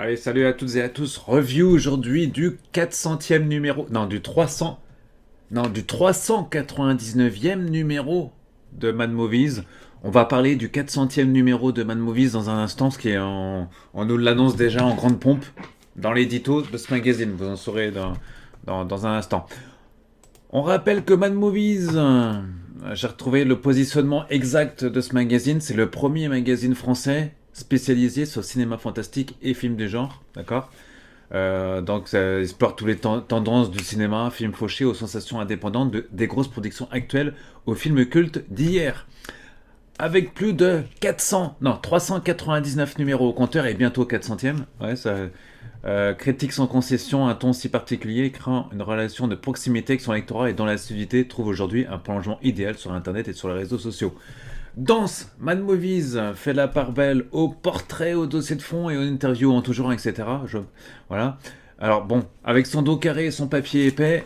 Allez, salut à toutes et à tous. Review aujourd'hui du 400e numéro. Non, du 300. Non, du 399e numéro de Mad Movies. On va parler du 400e numéro de Mad Movies dans un instant, ce qui est on nous l'annonce déjà en grande pompe dans l'édito de ce magazine. Vous en saurez dans un instant. On rappelle que Mad Movies, j'ai retrouvé le positionnement exact de ce magazine. C'est le premier magazine français spécialisé sur cinéma fantastique et films du genre, d'accord. Donc ça explore toutes les tendances du cinéma, films fauchés aux sensations indépendantes, des grosses productions actuelles aux films cultes d'hier. Avec plus de 400, non 399 numéros au compteur et bientôt 400e. Ouais, ça, critique sans concession, un ton si particulier, créant une relation de proximité avec son lectorat et dont l'assiduité trouve aujourd'hui un prolongement idéal sur Internet et sur les réseaux sociaux. Danse, Mad Movies fait la part belle aux portraits, aux dossiers de fond et aux interviews en tout genre, etc. Voilà. Alors bon, avec son dos carré et son papier épais,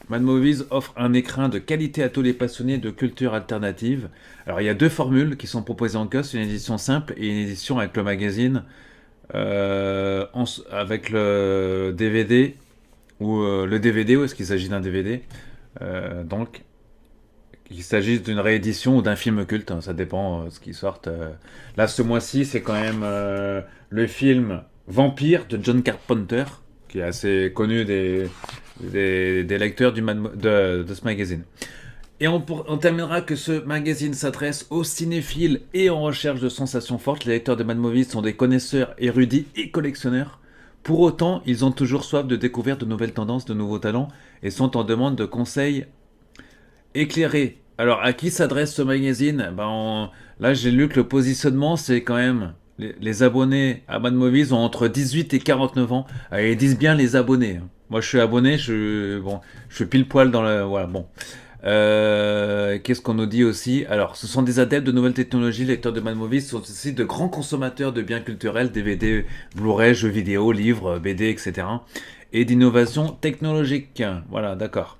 Mad Movies offre un écrin de qualité à tous les passionnés de culture alternative. Alors il y a deux formules qui sont proposées en kiosque, une édition simple et une édition avec le magazine, avec le DVD, ou le DVD, ou est-ce qu'il s'agit d'un DVD. Donc qu'il s'agisse d'une réédition ou d'un film culte, hein, ça dépend ce qui sortent. Là, ce mois-ci, c'est quand même le film Vampire de John Carpenter, qui est assez connu des lecteurs de ce magazine. Et on terminera que ce magazine s'adresse aux cinéphiles et en recherche de sensations fortes. Les lecteurs de Mad Movies sont des connaisseurs érudits et collectionneurs. Pour autant, ils ont toujours soif de découvrir de nouvelles tendances, de nouveaux talents et sont en demande de conseils éclairés. Alors, à qui s'adresse ce magazine? Là, j'ai lu que le positionnement, c'est quand même les abonnés à Mad Movies ont entre 18 et 49 ans. Ils disent bien les abonnés, hein. Moi, je suis abonné, je suis pile poil dans le. Voilà, bon. Qu'est-ce qu'on nous dit aussi? Alors, ce sont des adeptes de nouvelles technologies. Les lecteurs de Mad Movies sont aussi de grands consommateurs de biens culturels, DVD, Blu-ray, jeux vidéo, livres, BD, etc. Et d'innovation technologique. Voilà, d'accord.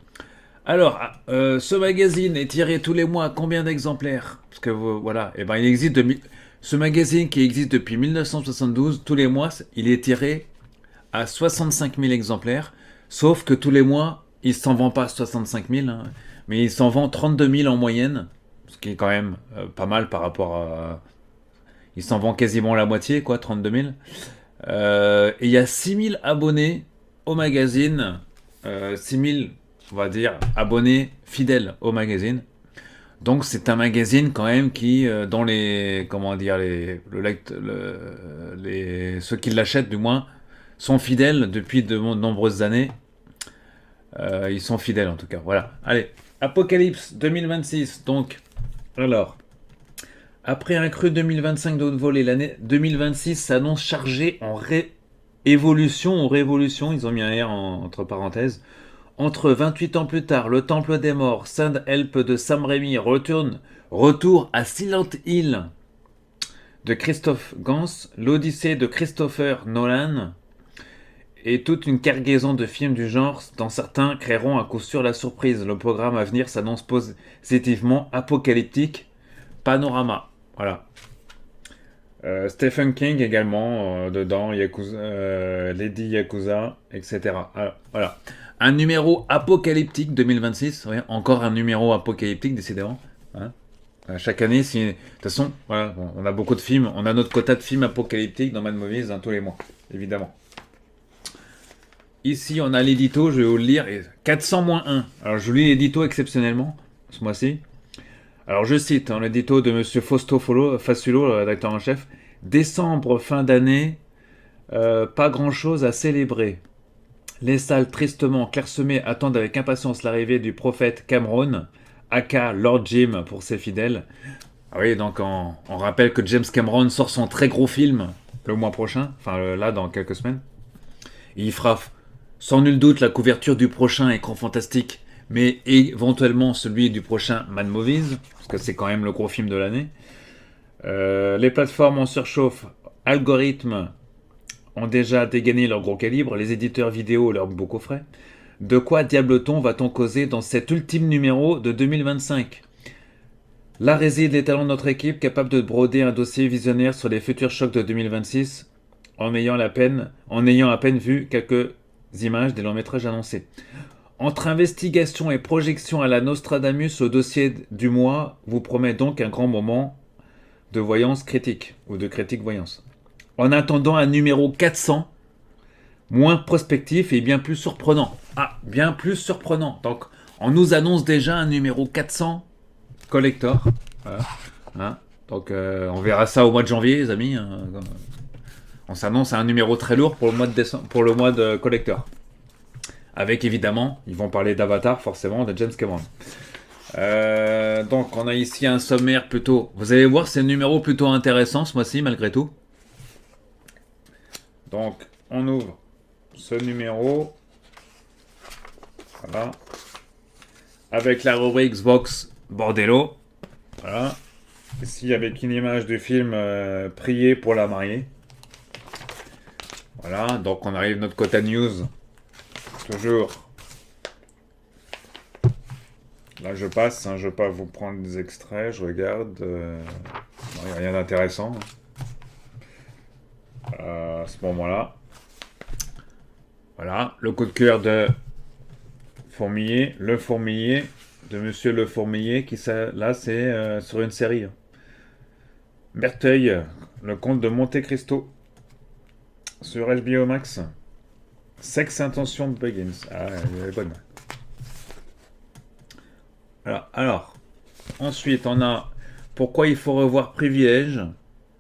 Alors, ce magazine est tiré tous les mois à combien d'exemplaires? Parce que voilà, et ben il existe ce magazine qui existe depuis 1972, tous les mois, il est tiré à 65 000 exemplaires. Sauf que tous les mois, il s'en vend pas 65 000, hein, mais il s'en vend 32 000 en moyenne, ce qui est quand même pas mal par rapport à. Il s'en vend quasiment la moitié, quoi, 32 000. Et il y a 6 000 abonnés au magazine, 6 000, on va dire, abonnés fidèles au magazine. Donc c'est un magazine quand même qui, dans les, comment dire, ceux qui l'achètent du moins, sont fidèles depuis de nombreuses années. Ils sont fidèles en tout cas. Voilà. Allez, Apocalypse 2026. Donc, alors, après un cru 2025 de haute volée, l'année 2026 s'annonce chargée en évolution ou révolution. Ils ont mis un R entre parenthèses. Entre 28 ans plus tard, Le Temple des Morts, Saint Help de Sam Raimi, retour à Silent Hill de Christophe Gans, l'Odyssée de Christopher Nolan, et toute une cargaison de films du genre, dont certains créeront à coup sûr la surprise. Le programme à venir s'annonce positivement apocalyptique. Panorama. Voilà. Stephen King également, dedans, Lady Yakuza, etc. Alors, voilà. Un numéro apocalyptique 2026. Ouais, encore un numéro apocalyptique, décidément. Hein. Chaque année, de toute façon, voilà, bon, on a beaucoup de films. On a notre quota de films apocalyptiques dans Mad Movies, tous les mois, évidemment. Ici, on a l'édito, je vais vous le lire. 400-1. Alors, je vous lis l'édito exceptionnellement, ce mois-ci. Alors, je cite l'édito de Monsieur Fausto Faculo, le rédacteur en chef. Décembre, fin d'année, pas grand-chose à célébrer. Les salles tristement clairsemées attendent avec impatience l'arrivée du prophète Cameron, aka Lord Jim pour ses fidèles. Ah oui, donc on rappelle que James Cameron sort son très gros film le mois prochain, enfin là dans quelques semaines. Et il fera sans nul doute la couverture du prochain écran fantastique, mais éventuellement celui du prochain Mad Movies, parce que c'est quand même le gros film de l'année. Les plateformes en surchauffe, algorithmes ont déjà dégainé leur gros calibre, les éditeurs vidéo leur beau coffret. De quoi diable-t-on va-t-on causer dans cet ultime numéro de 2025? Là résident les talents de notre équipe, capable de broder un dossier visionnaire sur les futurs chocs de 2026. en ayant à peine vu quelques images des longs métrages annoncés. Entre investigation et projection à la Nostradamus, au dossier du mois vous promet donc un grand moment de voyance critique, ou de critique voyance. En attendant un numéro 400, moins prospectif et bien plus surprenant. Ah, bien plus surprenant. Donc, on nous annonce déjà un numéro 400 collector. Voilà. Hein. Donc, on verra ça au mois de janvier, les amis. On s'annonce un numéro très lourd pour le mois de décembre, pour le mois de collector. Avec évidemment, ils vont parler d'Avatar, forcément, de James Cameron. Donc, on a ici un sommaire plutôt. Vous allez voir, c'est un numéro plutôt intéressant ce mois-ci, malgré tout. Donc, on ouvre ce numéro. Voilà. Avec la rubrique Xbox Bordello. Voilà. Ici, avec une image du film Prier pour la mariée. Voilà. Donc, on arrive à notre quota news. Toujours. Là, je passe. Je ne vais pas vous prendre des extraits. Je regarde. Il n'y a rien d'intéressant. À ce moment-là. Voilà. Le coup de cœur de Fourmilier. Le Fourmilier. De Monsieur Le Fourmilier. Là, c'est sur une série. Merteuil. Le comte de Monte Cristo. Sur HBO Max. Sex Intention Begins. Ah, elle est bonne. Alors, ensuite, on a Pourquoi il faut revoir Privilège.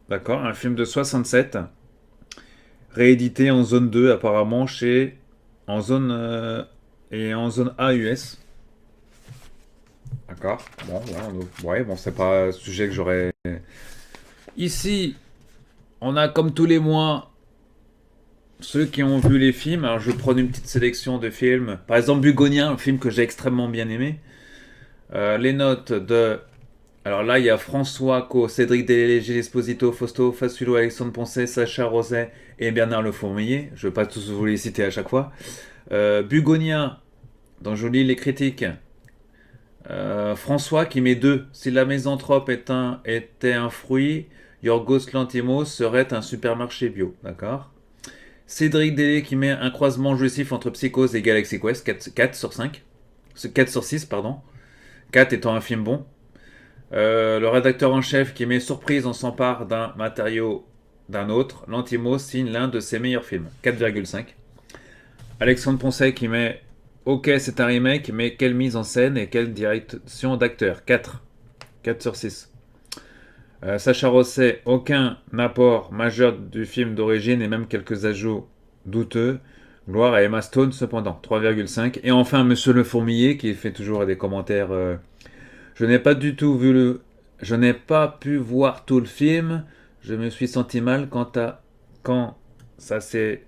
D'accord, un film de 67. Réédité en zone 2, apparemment, en zone A US. D'accord, bon, ouais, bon, c'est pas un sujet que j'aurais. Ici, on a comme tous les mois ceux qui ont vu les films. Alors, je vais prendre une petite sélection de films. Par exemple, Bugonia, un film que j'ai extrêmement bien aimé. Les notes de. Alors là, il y a François Co, Cédric Delisle, Gilles Esposito, Fausto Fastulo, Alexandre Poncet, Sacha Roset et Bernard Le Fourmilier. Je ne vais pas tous vous les citer à chaque fois. Bugonia, dont je lis les critiques. François qui met 2. Si la Mésanthrope était un fruit, Yorgos Lanthimos serait un supermarché bio. D'accord. Cédric Delisle qui met un croisement jouissif entre Psychose et Galaxy Quest, 4 sur 5. 4 sur 6, pardon. 4 étant un film bon. Le rédacteur en chef qui met surprise en s'empare d'un matériau d'un autre. Lanthimos signe l'un de ses meilleurs films. 4,5. Alexandre Poncet qui met ok, c'est un remake, mais quelle mise en scène et quelle direction d'acteur. 4. 4 sur 6. Sacha Rosset, aucun apport majeur du film d'origine et même quelques ajouts douteux. Gloire à Emma Stone cependant. 3,5. Et enfin, Monsieur Le Fourmilier qui fait toujours des commentaires. Je n'ai pas du tout vu Je n'ai pas pu voir tout le film. Je me suis senti mal quand ça s'est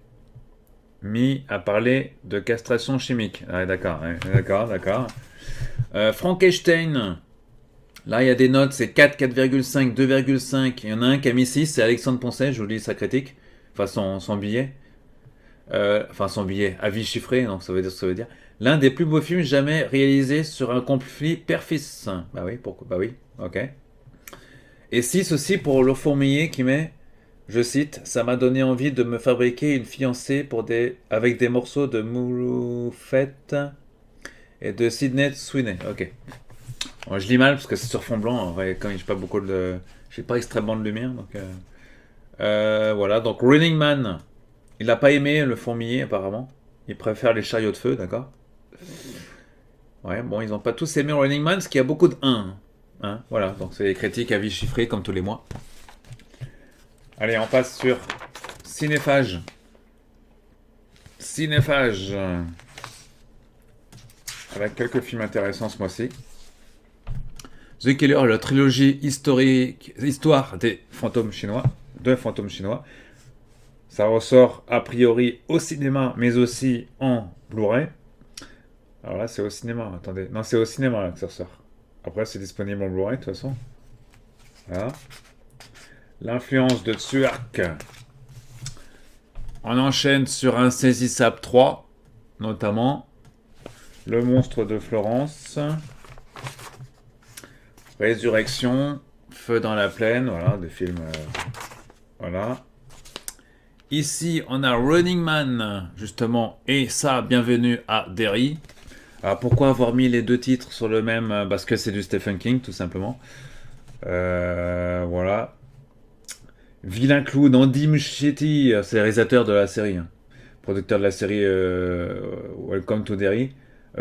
mis à parler de castration chimique. Ah, d'accord, d'accord. Frankenstein. Là, il y a des notes, c'est 4, 4,5, 2,5. Il y en a un qui a mis 6, c'est Alexandre Poncet, je vous lis sa critique. Enfin, son billet. Son billet, avis chiffré, donc ça veut dire ce que ça veut dire. L'un des plus beaux films jamais réalisés sur un conflit père-fils. Bah oui, pourquoi? Bah oui, ok. Et 6 aussi pour Le Fourmilier qui met, je cite, ça m'a donné envie de me fabriquer une fiancée avec des morceaux de Moufette et de Sydney Sweeney. Ok. Bon, je lis mal parce que c'est sur fond blanc. En vrai, comme j'ai pas extrêmement de lumière, donc. Voilà, donc Running Man. Il n'a pas aimé Le Fourmilier apparemment. Il préfère les chariots de feu, d'accord. Ouais, bon, ils n'ont pas tous aimé Running Man, parce qu'il y a beaucoup de 1. Hein, voilà, donc c'est les critiques à vie chiffrée comme tous les mois. Allez, on passe sur Cinéphage. Cinéphage. Avec quelques films intéressants ce mois-ci. The Killer, la trilogie histoire des fantômes chinois. De fantômes chinois. Ça ressort a priori au cinéma, mais aussi en Blu-ray. Alors là, c'est au cinéma. Attendez. Non, c'est au cinéma là, que ça ressort. Après, c'est disponible en Blu-ray, de toute façon. Voilà. L'influence de Tsuark. On enchaîne sur Insaisissable 3, notamment. Le monstre de Florence. Résurrection. Feu dans la plaine. Voilà, des films. Voilà. Ici, on a Running Man, justement, et ça, bienvenue à Derry. Alors, pourquoi avoir mis les deux titres sur le même? Parce que c'est du Stephen King, tout simplement. Voilà. Vilain clown, Andy Muschietti, c'est le réalisateur de la série, hein, producteur de la série Welcome to Derry,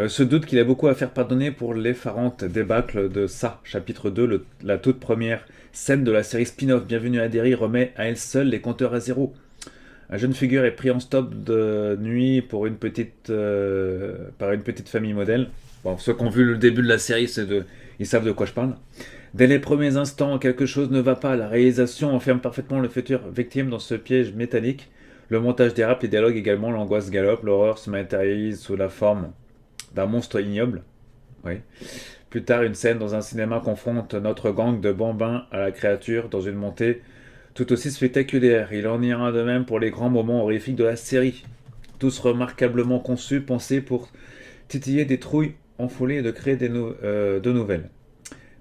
se doute qu'il a beaucoup à faire pardonner pour l'effarante débâcle de ça. Chapitre 2, la toute première scène de la série spin-off Bienvenue à Derry remet à elle seule les compteurs à zéro. Un jeune figure est pris en stop de nuit par une petite famille modèle. Bon, ceux qui ont vu le début de la série, ils savent de quoi je parle. Dès les premiers instants, quelque chose ne va pas. La réalisation enferme parfaitement le futur victime dans ce piège métallique. Le montage dérape, les dialogues également, l'angoisse galope, l'horreur se matérialise sous la forme d'un monstre ignoble. Oui. Plus tard, une scène dans un cinéma confronte notre gang de bambins à la créature dans une montée tout aussi spectaculaire. Il en ira de même pour les grands moments horrifiques de la série. Tous remarquablement conçus, pensés pour titiller des trouilles enfoulées et de créer de nouvelles.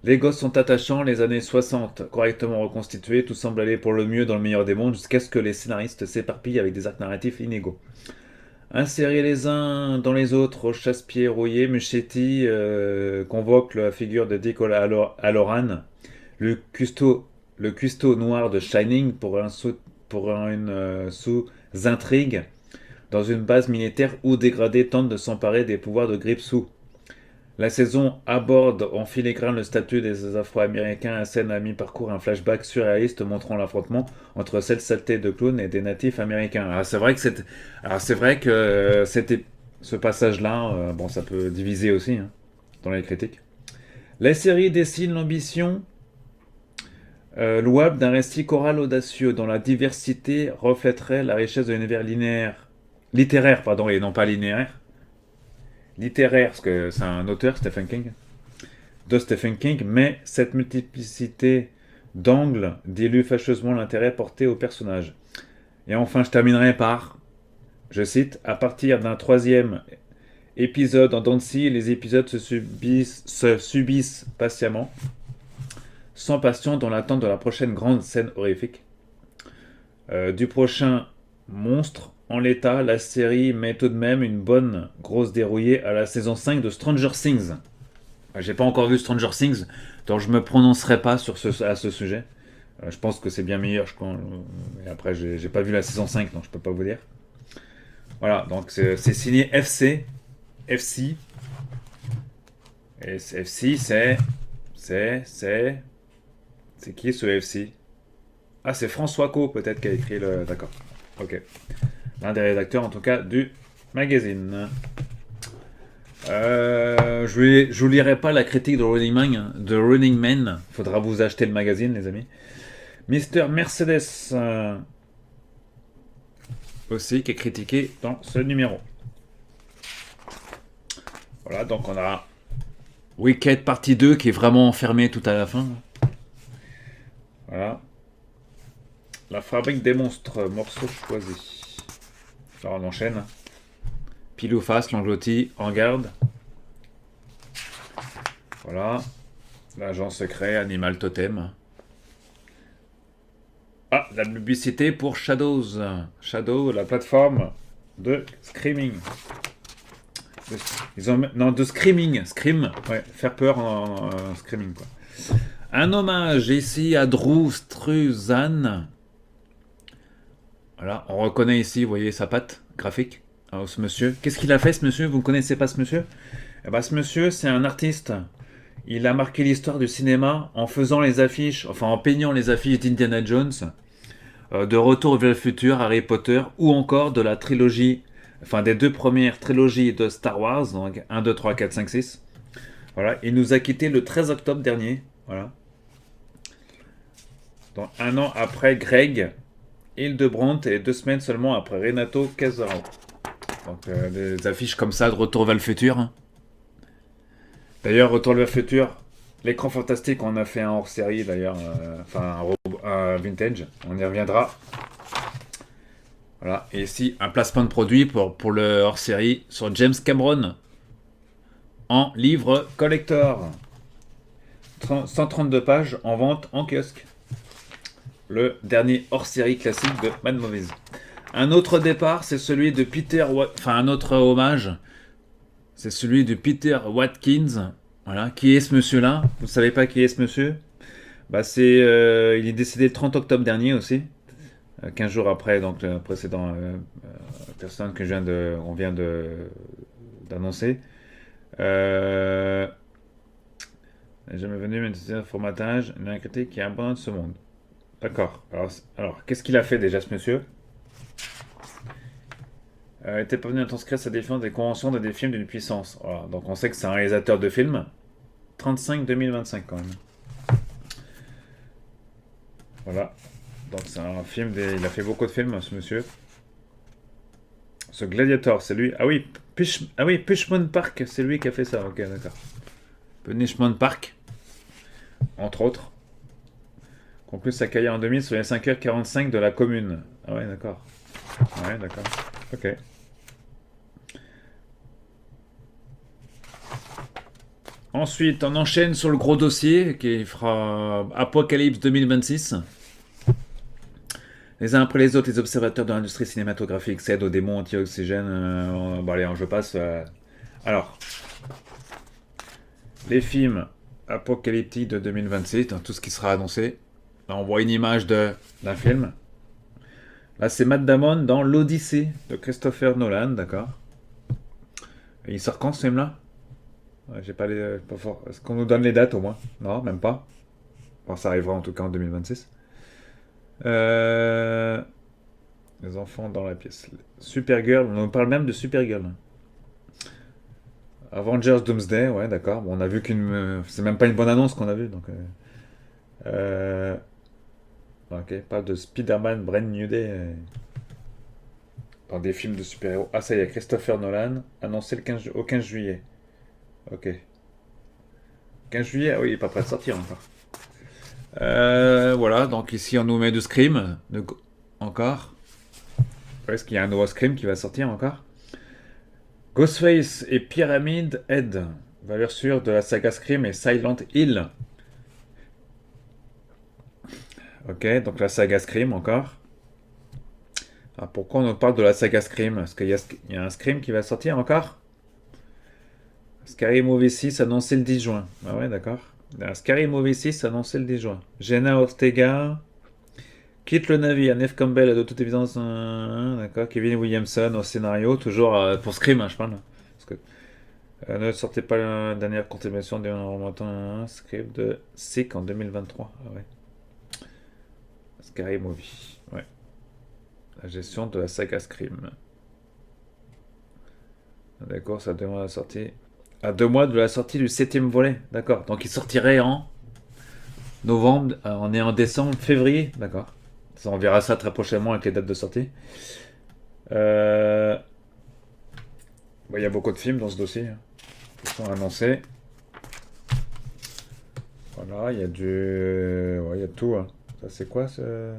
Les gosses sont attachants, les années 60 correctement reconstituées, tout semble aller pour le mieux dans le meilleur des mondes jusqu'à ce que les scénaristes s'éparpillent avec des arcs narratifs inégaux. Insérés les uns dans les autres au chasse-pied rouillé, Muschietti convoque la figure de Dick Halloran, le cuistot noir de Shining pour une sous-intrigue dans une base militaire où dégradé tente de s'emparer des pouvoirs de Gripsou. La saison aborde en filigrane le statut des Afro-Américains à scène à mi-parcours, un flashback surréaliste montrant l'affrontement entre cette saleté de clowns et des natifs américains. Alors c'est vrai que ce passage-là, bon, ça peut diviser aussi, hein, dans les critiques. La série dessine l'ambition louable d'un récit choral audacieux dont la diversité reflèterait la richesse de l'univers littéraire, et non pas linéaire. Littéraire, parce que c'est un auteur, Stephen King, mais cette multiplicité d'angles dilue fâcheusement l'intérêt porté au personnage. Et enfin, je terminerai par, je cite, à partir d'un troisième épisode en Dancy, les épisodes se subissent patiemment, sans passion dans l'attente de la prochaine grande scène horrifique. Du prochain monstre. En l'état, la série met tout de même une bonne grosse dérouillée à la saison 5 de Stranger Things. J'ai pas encore vu Stranger Things, donc je me prononcerai pas à ce sujet. Je pense que c'est bien meilleur. Et après, j'ai pas vu la saison 5, donc je peux pas vous dire. Voilà, donc c'est signé FC. Et FC, c'est qui ce FC? Ah, c'est François Co, peut-être, qui a écrit le... D'accord, ok. L'un des rédacteurs, en tout cas, du magazine. Je vous lirai pas la critique de Running Man. Faudra vous acheter le magazine, les amis. Mister Mercedes, aussi, qui est critiqué dans ce numéro. Voilà, donc on a Wicked partie 2 qui est vraiment enfermé tout à la fin. Voilà. La fabrique des monstres, morceau choisi. Alors on enchaîne. Pile ou face, l'englouti en garde. Voilà. L'agent secret, animal totem. Ah, la publicité pour Shadows. Shadow, la plateforme de Screaming. De Screaming. Scream, ouais, faire peur en Screaming, quoi. Un hommage ici à Drew Struzan. Voilà, on reconnaît ici, vous voyez sa patte graphique. Alors, ce monsieur, qu'est-ce qu'il a fait, ce monsieur? Vous ne connaissez pas ce monsieur? Eh ben, ce monsieur, c'est un artiste. Il a marqué l'histoire du cinéma en faisant les affiches, enfin en peignant les affiches d'Indiana Jones, de Retour vers le futur, Harry Potter, ou encore de la trilogie, enfin des deux premières trilogies de Star Wars, donc 1, 2, 3, 4, 5, 6. Voilà, il nous a quitté le 13 octobre dernier. Voilà. Donc, un an après Greg Hildebrandt et 2 semaines seulement après Renato Casaro. Donc des affiches comme ça de Retour vers le futur. D'ailleurs, Retour vers le futur, l'écran fantastique, on a fait un hors-série d'ailleurs, un vintage, on y reviendra. Voilà, et ici un placement de produit pour le hors-série sur James Cameron en livre collector. 132 pages en vente en kiosque. Le dernier hors-série classique de Mad Movies. Un autre départ, c'est celui de Peter enfin un autre hommage, c'est celui de Peter Watkins. Voilà, qui est ce monsieur-là? Vous savez pas qui est ce monsieur? Bah c'est, il est décédé le 30 octobre dernier aussi, 15 jours après donc le précédent personne que on vient d'annoncer. Euh, n'est jamais venu, mais c'est un formatage, une critique qui abandonne ce monde. D'accord. Alors qu'est-ce qu'il a fait déjà ce monsieur? Était parvenu à transcrire sa défense des conventions des films d'une puissance. Voilà. Donc on sait que c'est un réalisateur de films. 35-2025 quand même. Voilà. Donc c'est un film il a fait beaucoup de films ce monsieur. Ce Gladiator, c'est lui. Ah oui, Punishment Park, c'est lui qui a fait ça. Ok, d'accord. Punishment Park, entre autres. Conclut sa carrière en 2000 sur les 5h45 de la commune. Ah ouais, d'accord. Ouais, d'accord. Ok. Ensuite, on enchaîne sur le gros dossier qui fera Apocalypse 2026. Les uns après les autres, les observateurs de l'industrie cinématographique cèdent aux démons anti-oxygène. Bon, allez, je passe. Alors, les films apocalyptiques de 2026, dans tout ce qui sera annoncé. Là, on voit une image d'un film. Là, c'est Matt Damon dans L'Odyssée de Christopher Nolan, d'accord. Et il sort quand ce film-là? Ouais, j'ai pas les. Pas fort. Est-ce qu'on nous donne les dates au moins? Non, même pas. Bon, ça arrivera en tout cas en 2026. Les enfants dans la pièce. Supergirl, on nous parle même de Supergirl. Avengers Doomsday, ouais, d'accord. Bon, on a vu c'est même pas une bonne annonce qu'on a vue, donc. Ok, pas de Spider-Man Brand New Day dans des films de super-héros. Ah, ça y est, Christopher Nolan, annoncé au 15 juillet. Ok. 15 juillet, ah oui, il est pas prêt de sortir encore. Voilà, donc ici on nous met du Scream. Encore. Est-ce qu'il y a un nouveau Scream qui va sortir encore? Ghostface et Pyramid Head. Valeur sûre de la saga Scream et Silent Hill. Ok, donc la saga Scream encore. Ah, pourquoi on nous parle de la saga Scream? Est-ce qu'il y a un Scream qui va sortir encore? Scary Movie 6 annoncé le 10 juin. Ah ouais, d'accord. Scary Movie 6 annoncé le 10 juin. Jenna Ortega quitte le navire. Neve Campbell, de toute évidence. D'accord. Kevin Williamson au scénario. Toujours pour Scream, je parle. Parce que, ne sortez pas la dernière contribution d'un roman script de Sick en 2023. Ah ouais. Scary Movie. Ouais. La gestion de la saga Scream. D'accord, ça demande la sortie. À 2 mois de la sortie du 7ème volet. D'accord. Donc il sortirait en novembre. On est en décembre, février. D'accord. On verra ça très prochainement avec les dates de sortie. Il y a beaucoup de films dans ce dossier qui sont annoncés. Voilà, il y a il y a tout. Hein. Ça, c'est quoi ce.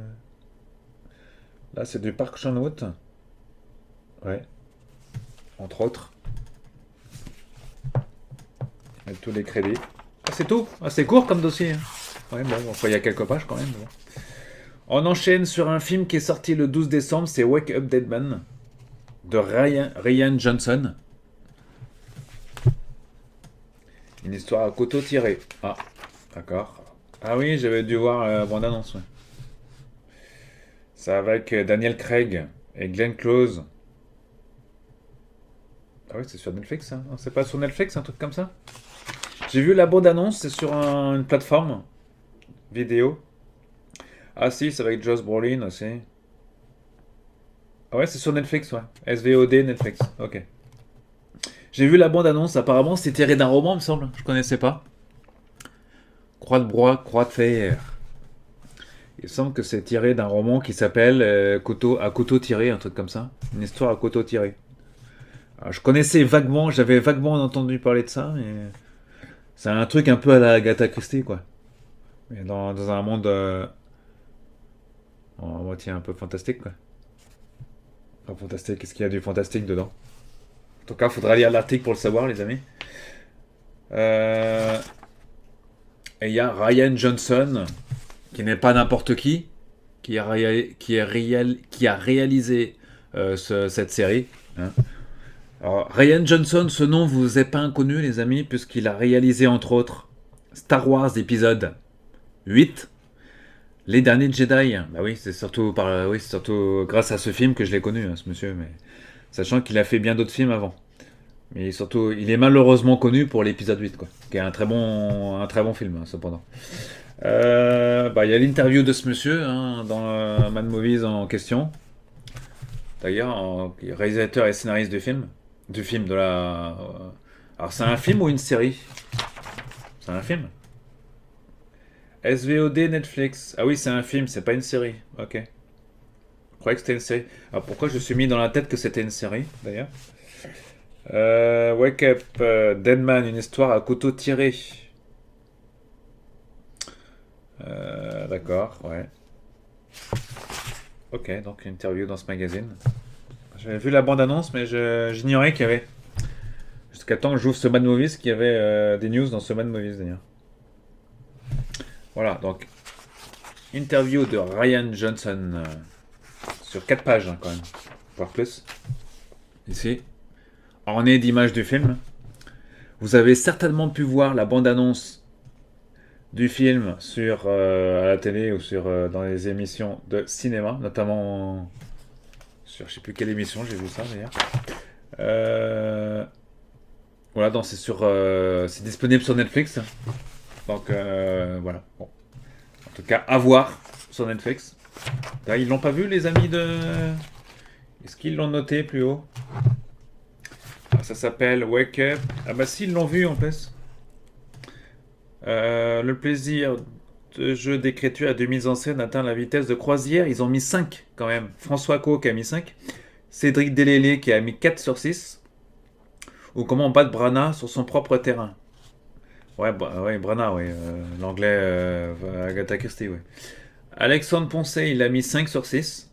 Là, c'est du Park Chan-wook. Ouais. Entre autres. Et tous les crédits. Ah, c'est tout. Ah, c'est court comme dossier. Hein. Ouais, bon, enfin, il y a quelques pages quand même. Bon. On enchaîne sur un film qui est sorti le 12 décembre, c'est Wake Up Dead Man de Ryan Johnson. Une histoire à couteau tiré. Ah, d'accord. Ah oui, j'avais dû voir mon annonce. Ouais. C'est avec Daniel Craig et Glenn Close. Ah oui, c'est sur Netflix, hein. C'est pas sur Netflix, un truc comme ça? J'ai vu la bande-annonce, c'est sur une plateforme vidéo. Ah si, c'est avec Josh Brolin aussi. Ah ouais, c'est sur Netflix, ouais. SVOD, Netflix, ok. J'ai vu la bande-annonce, apparemment c'est tiré d'un roman, me semble. Je connaissais pas. Croix de bois, croix de fer. Il semble que c'est tiré d'un roman qui s'appelle Couteau à couteau tiré, un truc comme ça. Une histoire à couteau tiré. Alors, je connaissais vaguement, j'avais vaguement entendu parler de ça, mais c'est un truc un peu à la Agatha Christie, quoi. Mais dans un monde en moitié un peu fantastique, quoi. Enfin, fantastique, qu'est-ce qu'il y a du fantastique dedans? En tout cas, faudra lire l'article pour le savoir, les amis. Euh, Et il y a Ryan Johnson, qui n'est pas n'importe qui a réalisé cette série. Hein. Alors, Ryan Johnson, ce nom vous est pas inconnu, les amis, puisqu'il a réalisé entre autres Star Wars épisode 8, Les Derniers Jedi. Bah oui, c'est surtout grâce à ce film que je l'ai connu, hein, ce monsieur. Mais sachant qu'il a fait bien d'autres films avant. Mais surtout, il est malheureusement connu pour l'épisode 8, quoi, qui est un très bon film, hein, cependant. Bah, il y a l'interview de ce monsieur hein, dans Mad Movies en question. D'ailleurs, réalisateur et scénariste du film de la. Alors, c'est un film ou une série? C'est un film. SVOD Netflix. Ah oui, c'est un film, c'est pas une série. Ok. Je croyais que c'était une série. Alors pourquoi je me suis mis dans la tête que c'était une série, d'ailleurs? Wake Up, Deadman, une histoire à couteau tiré. D'accord, ouais. Ok, donc une interview dans ce magazine. J'avais vu la bande-annonce, mais j'ignorais qu'il y avait. Jusqu'à temps que j'ouvre ce Mad Movies, qu'il y avait des news dans ce Mad Movies d'ailleurs. Voilà, donc interview de Ryan Johnson sur 4 pages hein, quand même, voire plus. Ici, orné d'images du film. Vous avez certainement pu voir la bande-annonce du film sur à la télé ou dans les émissions de cinéma, notamment sur je sais plus quelle émission j'ai vu ça d'ailleurs. Voilà, donc c'est disponible sur Netflix. Donc voilà. Bon. En tout cas, à voir sur Netflix. Là, ils l'ont pas vu les amis de. Est-ce qu'ils l'ont noté plus haut? Ah, ça s'appelle Wake Up. Ah bah si, ils l'ont vu en plus. Le plaisir de jeu d'écriture et de mise en scène atteint la vitesse de croisière. Ils ont mis 5 quand même. François Co qui a mis 5. Cédric Delélé qui a mis 4 sur 6. Ou comment battre Brana sur son propre terrain. Ouais, ouais Brana, ouais. L'anglais Agatha Christie, ouais. Alexandre Poncet, il a mis 5 sur 6.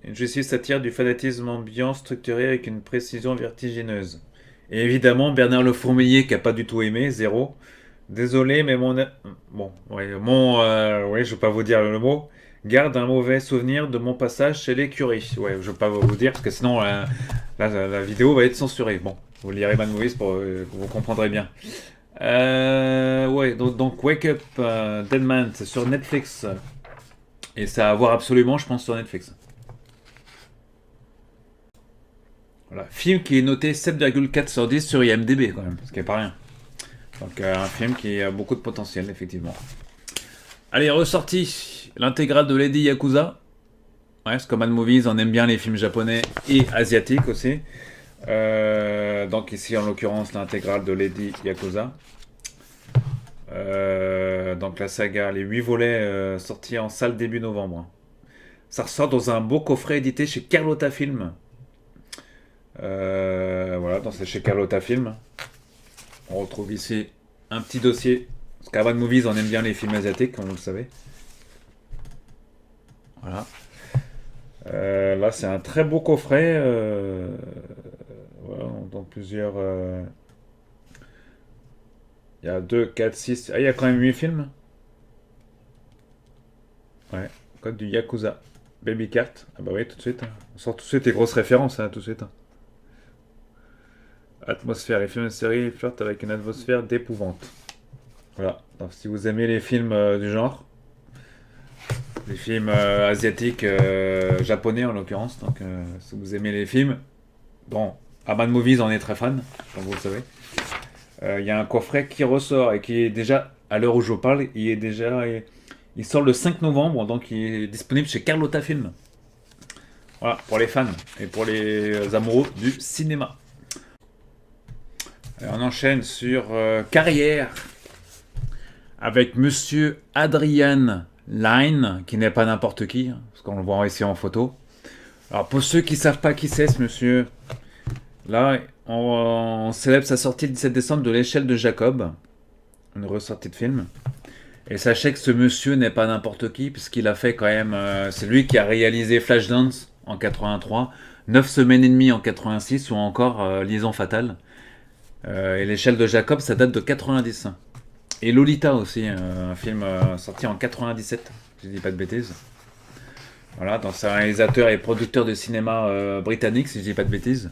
Une justice satire du fanatisme ambiant structuré avec une précision vertigineuse. Et évidemment, Bernard Le Fourmilier qui a pas du tout aimé, 0. Désolé, mais bon, ouais, ouais, je vais pas vous dire le mot. Garde un mauvais souvenir de mon passage chez l'écurie. Ouais, je vais pas vous dire parce que sinon la vidéo va être censurée. Bon, vous lirez Mad Movies pour vous comprendrez bien. Ouais, donc Wake Up Deadman, c'est sur Netflix. Et ça à voir absolument, je pense, sur Netflix. Voilà. Film qui est noté 7,4 sur 10 sur IMDb quand même, ce qui est pas rien. Donc un film qui a beaucoup de potentiel, effectivement. Allez, ressorti l'intégrale de Lady Yakuza. Ouais, parce que Mad Movies, on aime bien les films japonais et asiatiques aussi. Donc ici, en l'occurrence, l'intégrale de Lady Yakuza. Donc la saga, les 8 volets sortis en salle début novembre. Ça ressort dans un beau coffret édité chez Carlotta Film. Voilà, donc c'est chez Carlotta Film. On retrouve ici un petit dossier. Parce qu'à Mad Movies, on aime bien les films asiatiques, comme vous le savez. Voilà. Là, c'est un très beau coffret. Voilà, dans plusieurs. Il y a 2, 4, 6. Ah, il y a quand même 8 films. Ouais. Code du Yakuza. Baby Cart. Ah bah oui, tout de suite. On sort tout de suite les grosses références, hein, tout de suite. Atmosphère. Les films de série flirtent avec une atmosphère d'épouvante. Voilà. Donc, si vous aimez les films du genre, les films asiatiques, japonais en l'occurrence, donc si vous aimez les films, bon, à Mad Movies on est très fan, comme vous le savez. Il y a un coffret qui ressort et qui est déjà, à l'heure où je vous parle, il sort le 5 novembre, donc il est disponible chez Carlotta Film. Voilà, pour les fans et pour les amoureux du cinéma. Et on enchaîne sur Carrière avec Monsieur Adrian Lyne, qui n'est pas n'importe qui, hein, parce qu'on le voit ici en photo. Alors pour ceux qui ne savent pas qui c'est ce monsieur, là on célèbre sa sortie le 17 décembre de L'échelle de Jacob, une ressortie de film. Et sachez que ce monsieur n'est pas n'importe qui, puisqu'il a fait quand même, c'est lui qui a réalisé Flashdance en 83, 9 semaines et demie en 86, ou encore Liaison fatale. Et L'échelle de Jacob, ça date de 90. Et Lolita aussi, un film sorti en 97, si je dis pas de bêtises. Voilà, donc c'est un réalisateur et producteur de cinéma britannique, si je dis pas de bêtises.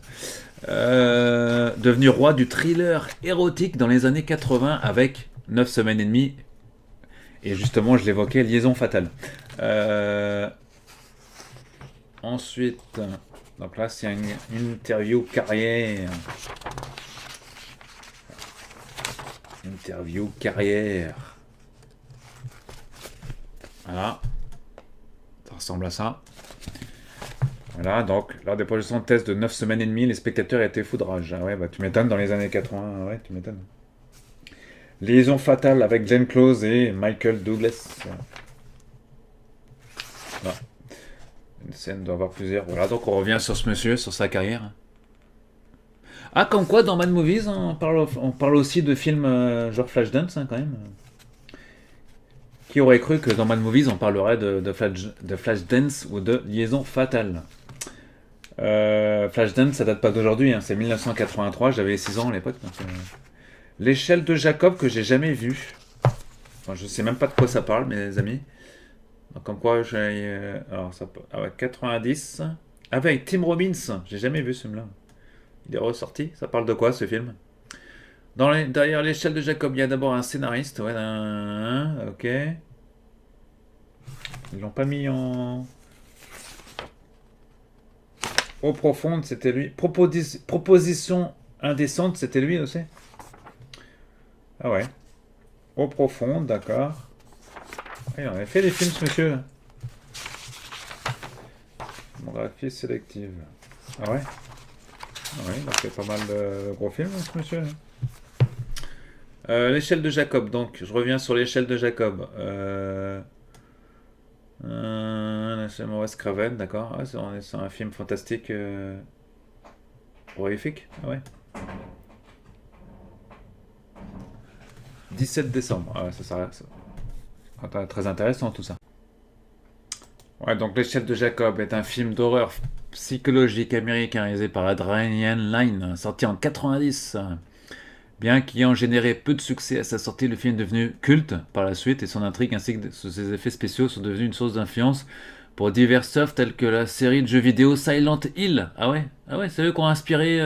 Devenu roi du thriller érotique dans les années 80 avec 9 semaines et demie. Et justement, je l'évoquais, Liaison fatale. Euh, Ensuite, donc là, c'est une interview carrière. Interview carrière. Voilà, ça ressemble à ça. Voilà, donc lors des projections de test de 9 semaines et demie, les spectateurs étaient foudrage. Ah ouais, bah tu m'étonnes dans les années 80. Ah ouais, tu m'étonnes. Liaison fatale avec Glenn Close et Michael Douglas. Voilà. Une scène doit avoir plusieurs. Voilà, donc on revient sur ce monsieur, sur sa carrière. Ah, comme quoi dans Mad Movies, on parle aussi de films genre Flashdance, hein, quand même. Qui aurait cru que dans Mad Movies, on parlerait de Flashdance ou de Liaison fatale. Flashdance, ça date pas d'aujourd'hui, hein, c'est 1983, j'avais 6 ans à l'époque. L'échelle de Jacob que j'ai jamais vue. Enfin, je sais même pas de quoi ça parle, mes amis. Donc, comme quoi, alors, ça, ah ouais, 90. Avec Tim Robbins, j'ai jamais vu ce film-là. Il est ressorti. Ça parle de quoi ce film? Derrière l'échelle de Jacob, il y a d'abord un scénariste. Ouais, ok. Ils l'ont pas mis en. Eau profonde, c'était lui. Proposition indécente, c'était lui aussi. Ah ouais. Eau profonde, d'accord. Ah, il en avait fait des films, ce monsieur. Filmographie sélective. Ah ouais. Ah ouais, il a fait pas mal de gros films, ce monsieur. L'échelle de Jacob, donc. Je reviens sur l'échelle de Jacob. C'est Maurice Craven, d'accord. Ah, on est sur un film fantastique horrifique. Ah ouais. 17 décembre. Ah ouais, très intéressant tout ça. Ouais, donc L'échelle de Jacob est un film d'horreur psychologique américain réalisé par Adrian Lyne, sorti en 90. Bien qu'ayant généré peu de succès à sa sortie, le film est devenu culte par la suite et son intrigue ainsi que ses effets spéciaux sont devenus une source d'influence pour diverses œuvres telles que la série de jeux vidéo Silent Hill. Ah ouais, c'est eux qui ont inspiré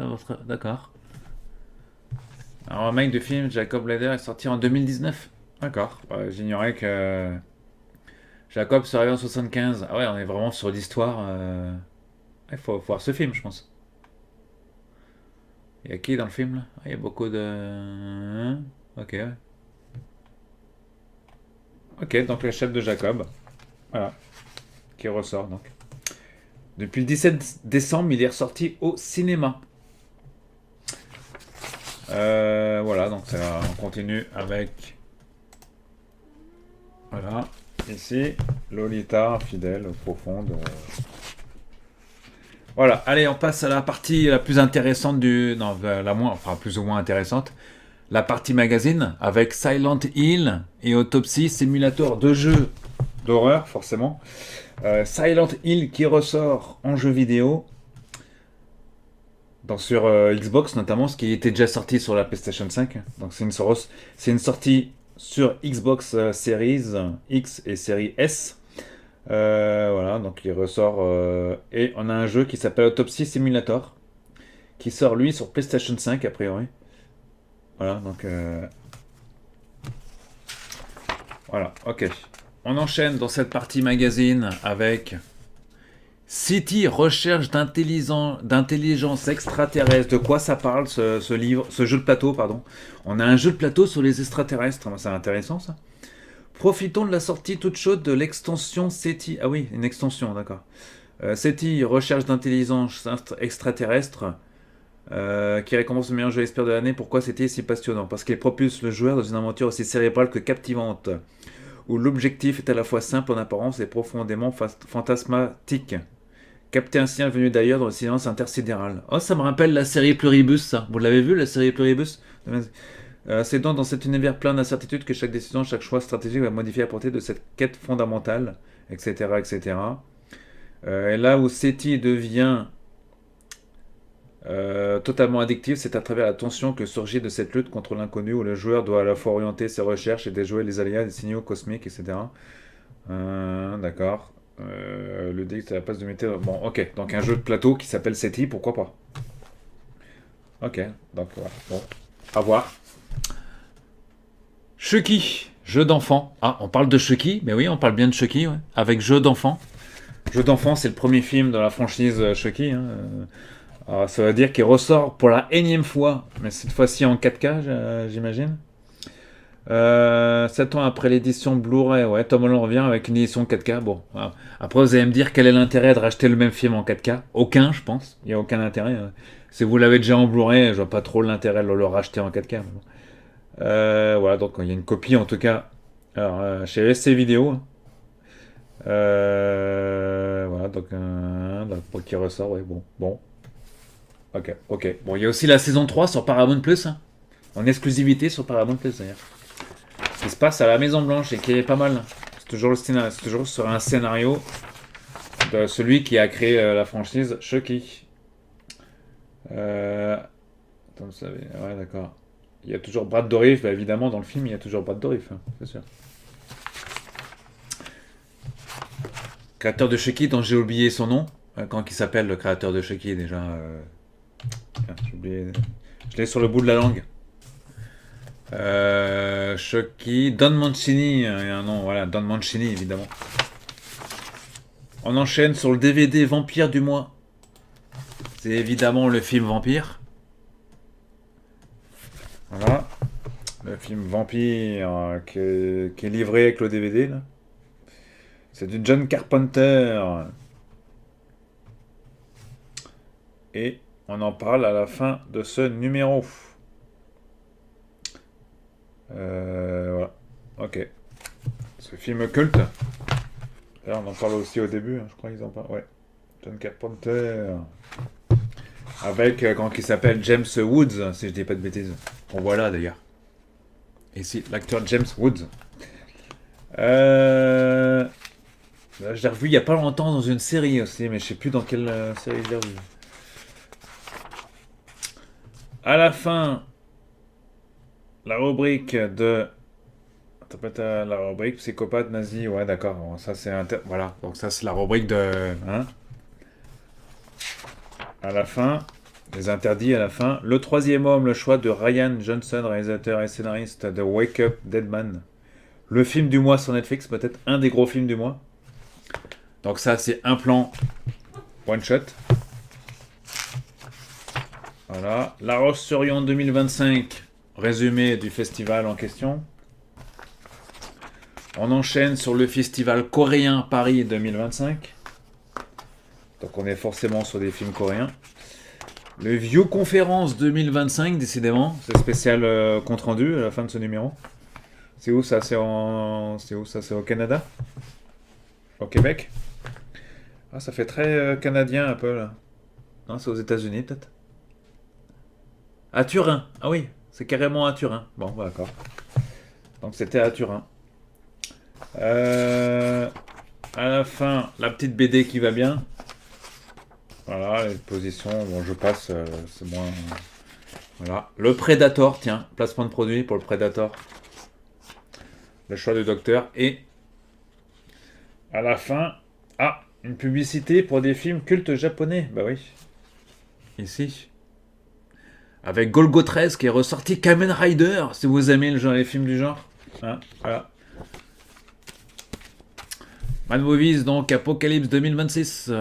votre. D'accord. Un remake du film Jacob Ladder est sorti en 2019. D'accord. J'ignorais que Jacob serait en 75. Ah ouais, on est vraiment sur l'histoire. Il faut voir ce film, je pense. Il y a qui dans le film là? Ah, il y a beaucoup de. Ok, ouais. Ok, donc l'échelle de Jacob. Voilà, qui ressort donc. Depuis le 17 décembre, il est ressorti au cinéma. Voilà, donc on continue avec. Voilà, ici, Lolita, fidèle, profonde. Voilà, allez, on passe à la partie la plus intéressante du. Non, la moins, enfin, plus ou moins intéressante. La partie magazine avec Silent Hill et Autopsy Simulator, deux jeux d'horreur, forcément. Silent Hill qui ressort en jeu vidéo. Donc sur Xbox notamment, ce qui était déjà sorti sur la PlayStation 5. Donc c'est une sortie sur Xbox Series X et Series S. Voilà, donc il ressort. Et on a un jeu qui s'appelle Autopsy Simulator, qui sort lui sur PlayStation 5 a priori. Voilà, donc voilà, ok. On enchaîne dans cette partie magazine avec City, recherche d'intelligence extraterrestre. De quoi ça parle ce livre, ce jeu de plateau, pardon. On a un jeu de plateau sur les extraterrestres. C'est intéressant ça. Profitons de la sortie toute chaude de l'extension SETI. Ah oui, une extension, d'accord. SETI, recherche d'intelligence extraterrestre, qui récompense le meilleur jeu expert de l'année. Pourquoi SETI si passionnant? Parce qu'il propulse le joueur dans une aventure aussi cérébrale que captivante, où l'objectif est à la fois simple en apparence et profondément fantasmatique. Capter un signal venu d'ailleurs dans le silence intersidéral. Oh, ça me rappelle la série Pluribus, ça. Vous l'avez vu, la série Pluribus? C'est donc dans cet univers plein d'incertitudes que chaque décision, chaque choix stratégique va modifier la portée de cette quête fondamentale, etc. etc. Et là où SETI devient totalement addictif, c'est à travers la tension que surgit de cette lutte contre l'inconnu où le joueur doit à la fois orienter ses recherches et déjouer les aléas des signaux cosmiques, etc. D'accord. Le dé, c'est la place de météo. Bon, ok. Donc un jeu de plateau qui s'appelle SETI, pourquoi pas. Ok, donc voilà. Bon, à voir. Chucky, jeu d'enfant. Ah, on parle de Chucky, mais oui, on parle bien de Chucky, ouais. Avec jeu d'enfant. Jeu d'enfant, c'est le premier film de la franchise Chucky. Hein. Alors, ça veut dire qu'il ressort pour la énième fois, mais cette fois-ci en 4K, j'imagine. 7 ans après l'édition Blu-ray, ouais, Tom Holland revient avec une édition 4K. Bon, voilà. Après vous allez me dire quel est l'intérêt de racheter le même film en 4K. Aucun, je pense. Il n'y a aucun intérêt. Si vous l'avez déjà en Blu-ray, je vois pas trop l'intérêt de le racheter en 4K. Bon. Voilà, donc il y a une copie en tout cas. Alors, chez SC Vidéo. Voilà, donc qui ressort, ouais, bon. Ok. Bon, il y a aussi la saison 3 sur Paramount Plus, hein, en exclusivité sur Paramount Plus d'ailleurs. Qui se passe à la Maison Blanche et qui est pas mal. C'est toujours sur un scénario de celui qui a créé la franchise Chucky. Attends, vous savez, ouais, d'accord. Il y a toujours Brad Dourif, bah, évidemment, dans le film, il y a toujours Brad Dourif, hein, c'est sûr. Créateur de Chucky, dont j'ai oublié son nom. Quand il s'appelle le créateur de Chucky, déjà. J'ai oublié. Je l'ai sur le bout de la langue. Chucky. Don Mancini, il y a un nom, voilà, Don Mancini, évidemment. On enchaîne sur le DVD Vampire du mois. C'est évidemment le film Vampire. Voilà. Le film Vampire qui est livré avec le DVD, là. C'est du John Carpenter. Et on en parle à la fin de ce numéro. Voilà. Ok. Ce film culte. D'ailleurs, on en parle aussi au début, hein, je crois qu'ils en parlent. Ouais. John Carpenter. Avec, quand il s'appelle James Woods, si je dis pas de bêtises. On voit là d'ailleurs. Et si, l'acteur James Woods. Là, je l'ai revu il y a pas longtemps dans une série aussi, mais je sais plus dans quelle série je l'ai revu. À la fin, la rubrique de. La rubrique psychopathe nazi, ouais, d'accord. Bon, ça c'est voilà. Donc ça c'est la rubrique de. Hein, à la fin, les interdits à la fin. Le troisième homme, le choix de Ryan Johnson, réalisateur et scénariste de Wake Up Dead Man. Le film du mois sur Netflix, peut-être un des gros films du mois. Donc ça c'est un plan one shot. Voilà. La Roche-sur-Yon 2025, résumé du festival en question. On enchaîne sur le festival coréen Paris 2025. Donc on est forcément sur des films coréens. Le View Conférence 2025, décidément. C'est spécial compte rendu à la fin de ce numéro. C'est où ça? C'est au Canada? Au Québec? Ah, ça fait très canadien un peu là. Non, c'est aux États-Unis peut-être. À Turin. Ah oui, c'est carrément à Turin. Bon, bah, d'accord. Donc c'était à Turin. À la fin, la petite BD qui va bien. Voilà, les positions. Bon, je passe. C'est moins. Voilà. Le Predator, tiens. Placement de produit pour le Predator. Le choix du docteur. Et à la fin. Ah, une publicité pour des films cultes japonais. Bah oui. Ici. Avec Golgo 13 qui est ressorti Kamen Rider. Si vous aimez le genre, les films du genre. Hein, voilà. Mad Movies, donc Apocalypse 2026.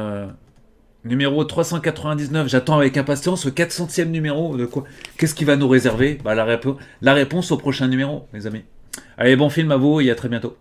Numéro 399. J'attends avec impatience le 400e numéro. De quoi? Qu'est-ce qu'il va nous réserver? Bah, la réponse au prochain numéro, mes amis. Allez, bon film à vous et à très bientôt.